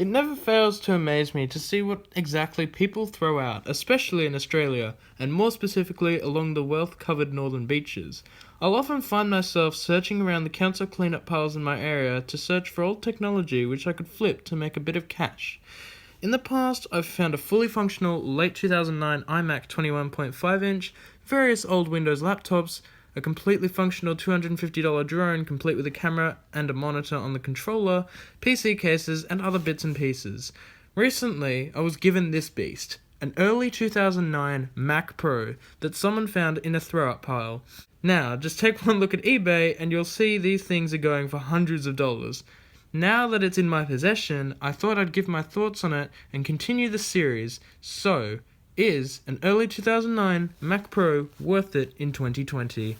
It never fails to amaze me to see what exactly people throw out, especially in Australia, and more specifically along the wealth-covered northern beaches. I'll often find myself searching around the council cleanup piles in my area to search for old technology which I could flip to make a bit of cash. In the past, I've found a fully functional late 2009 iMac 21.5-inch, various old Windows laptops, a completely functional $250 drone complete with a camera and a monitor on the controller, PC cases, and other bits and pieces. Recently, I was given this beast, an early 2009 Mac Pro that someone found in a throw-up pile. Now, just take one look at eBay and you'll see these things are going for hundreds of dollars. Now that it's in my possession, I thought I'd give my thoughts on it and continue the series. So, is an early 2009 Mac Pro worth it in 2020?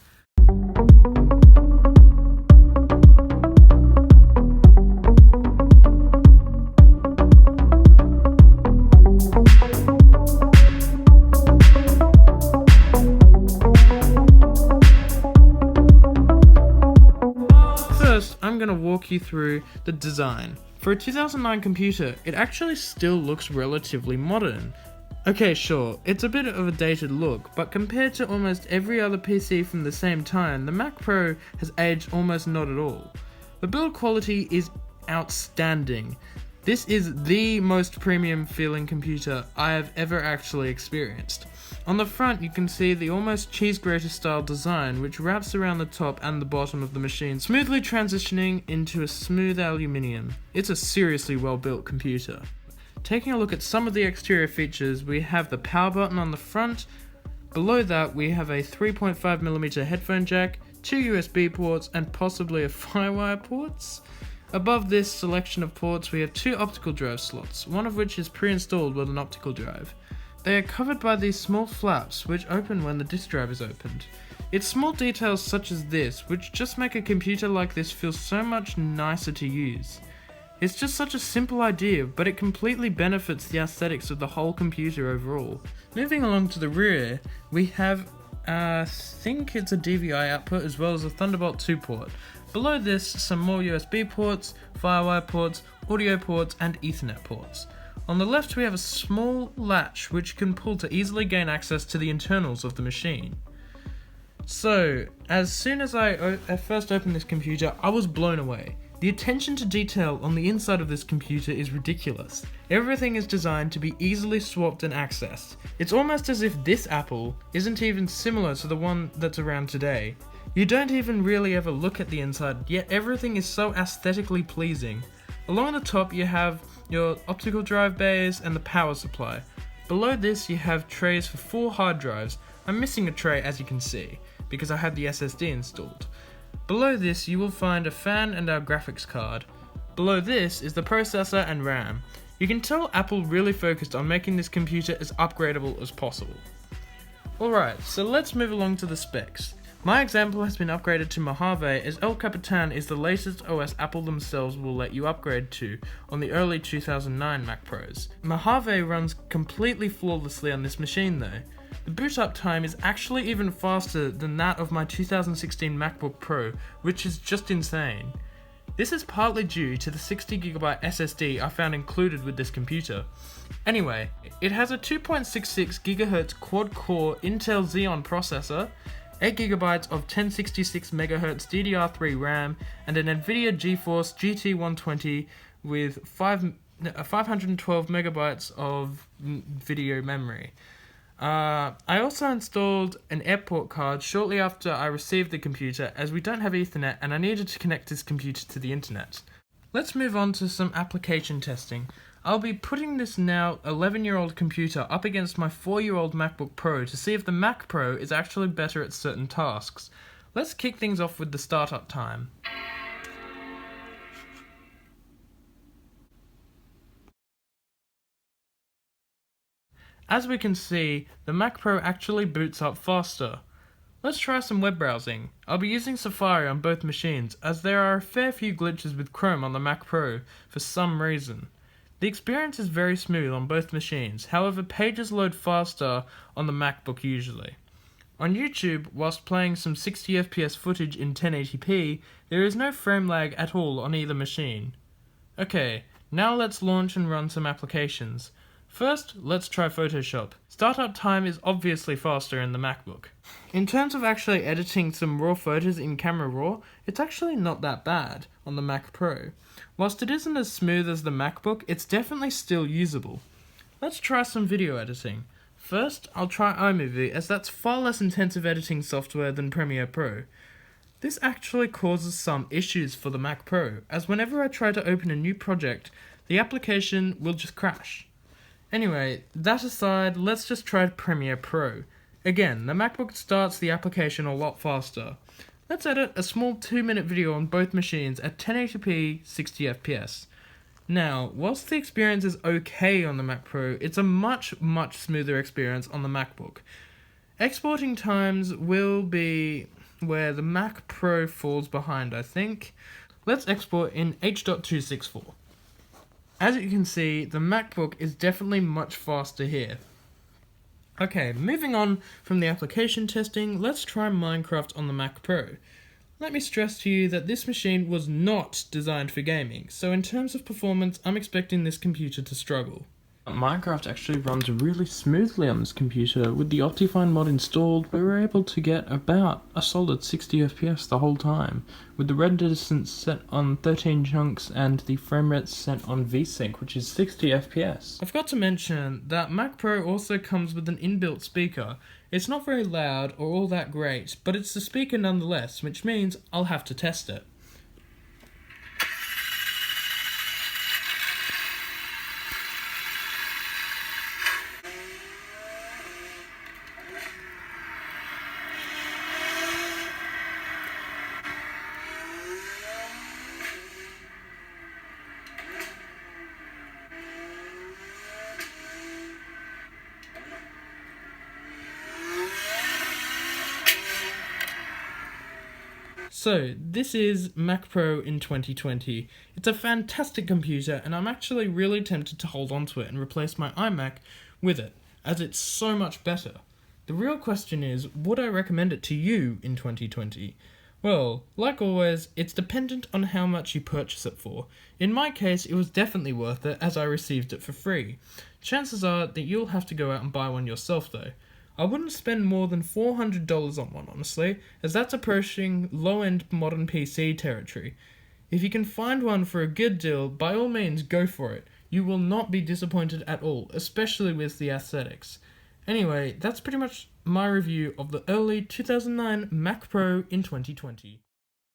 First, I'm going to walk you through the design. For a 2009 computer, it actually still looks relatively modern. Okay, sure, it's a bit of a dated look, but compared to almost every other PC from the same time, the Mac Pro has aged almost not at all. The build quality is outstanding. This is the most premium feeling computer I have ever actually experienced. On the front, you can see the almost cheese grater style design which wraps around the top and the bottom of the machine, smoothly transitioning into a smooth aluminium. It's a seriously well built computer. Taking a look at some of the exterior features, we have the power button on the front. Below that we have a 3.5mm headphone jack, 2 USB ports and possibly a FireWire ports. Above this selection of ports we have 2 optical drive slots, one of which is pre-installed with an optical drive. They are covered by these small flaps which open when the disk drive is opened. It's small details such as this which just make a computer like this feel so much nicer to use. It's just such a simple idea, but it completely benefits the aesthetics of the whole computer overall. Moving along to the rear, we have, I think it's a DVI output as well as a Thunderbolt 2 port. Below this, some more USB ports, FireWire ports, audio ports, and Ethernet ports. On the left we have a small latch which can pull to easily gain access to the internals of the machine. So, as soon as I first opened this computer, I was blown away. The attention to detail on the inside of this computer is ridiculous. Everything is designed to be easily swapped and accessed. It's almost as if this Apple isn't even similar to the one that's around today. You don't even really ever look at the inside, yet everything is so aesthetically pleasing. Along the top you have your optical drive bays and the power supply. Below this you have trays for 4 hard drives. I'm missing a tray as you can see, because I had the SSD installed. Below this you will find a fan and our graphics card. Below this is the processor and RAM. You can tell Apple really focused on making this computer as upgradable as possible. Alright, so let's move along to the specs. My example has been upgraded to Mojave as El Capitan is the latest OS Apple themselves will let you upgrade to on the early 2009 Mac Pros. Mojave runs completely flawlessly on this machine though. The boot up time is actually even faster than that of my 2016 MacBook Pro, which is just insane. This is partly due to the 60GB SSD I found included with this computer. Anyway, it has a 2.66 GHz quad-core Intel Xeon processor, 8GB of 1066MHz DDR3 RAM, and an NVIDIA GeForce GT120 with 512MB of video memory. I also installed an airport card shortly after I received the computer as we don't have Ethernet and I needed to connect this computer to the internet. Let's move on to some application testing. I'll be putting this now 11-year-old computer up against my 4-year-old MacBook Pro to see if the Mac Pro is actually better at certain tasks. Let's kick things off with the startup time. As we can see, the Mac Pro actually boots up faster. Let's try some web browsing. I'll be using Safari on both machines as there are a fair few glitches with Chrome on the Mac Pro for some reason. The experience is very smooth on both machines, however pages load faster on the MacBook usually. On YouTube, whilst playing some 60fps footage in 1080p, there is no frame lag at all on either machine. Okay, Now let's launch and run some applications. First, let's try Photoshop. Startup time is obviously faster in the MacBook. In terms of actually editing some raw photos in Camera Raw, it's actually not that bad on the Mac Pro. Whilst it isn't as smooth as the MacBook, it's definitely still usable. Let's try some video editing. First, I'll try iMovie, as that's far less intensive editing software than Premiere Pro. This actually causes some issues for the Mac Pro, as whenever I try to open a new project, the application will just crash. Anyway, that aside, let's just try Premiere Pro. Again, the MacBook starts the application a lot faster. Let's edit a small 2-minute video on both machines at 1080p 60fps. Now, whilst the experience is okay on the Mac Pro, it's a much smoother experience on the MacBook. Exporting times will be where the Mac Pro falls behind, I think. Let's export in H.264. As you can see, the MacBook is definitely much faster here. Okay, moving on from the application testing, let's try Minecraft on the Mac Pro. Let me stress to you that this machine was not designed for gaming, so in terms of performance, I'm expecting this computer to struggle. Minecraft actually runs really smoothly on this computer. With the Optifine mod installed, we were able to get about a solid 60 FPS the whole time, with the render distance set on 13 chunks and the frame rate set on VSync, which is 60 FPS. I forgot to mention that Mac Pro also comes with an inbuilt speaker. It's not very loud or all that great, but it's a speaker nonetheless, which means I'll have to test it. So, this is Mac Pro in 2020. It's a fantastic computer, and I'm actually really tempted to hold on to it and replace my iMac with it, as it's so much better. The real question is, would I recommend it to you in 2020? Well, like always, it's dependent on how much you purchase it for. In my case, it was definitely worth it, as I received it for free. Chances are that you'll have to go out and buy one yourself though. I wouldn't spend more than $400 on one, honestly, as that's approaching low-end modern PC territory. If you can find one for a good deal, by all means go for it. You will not be disappointed at all, especially with the aesthetics. Anyway, that's pretty much my review of the early 2009 Mac Pro in 2020.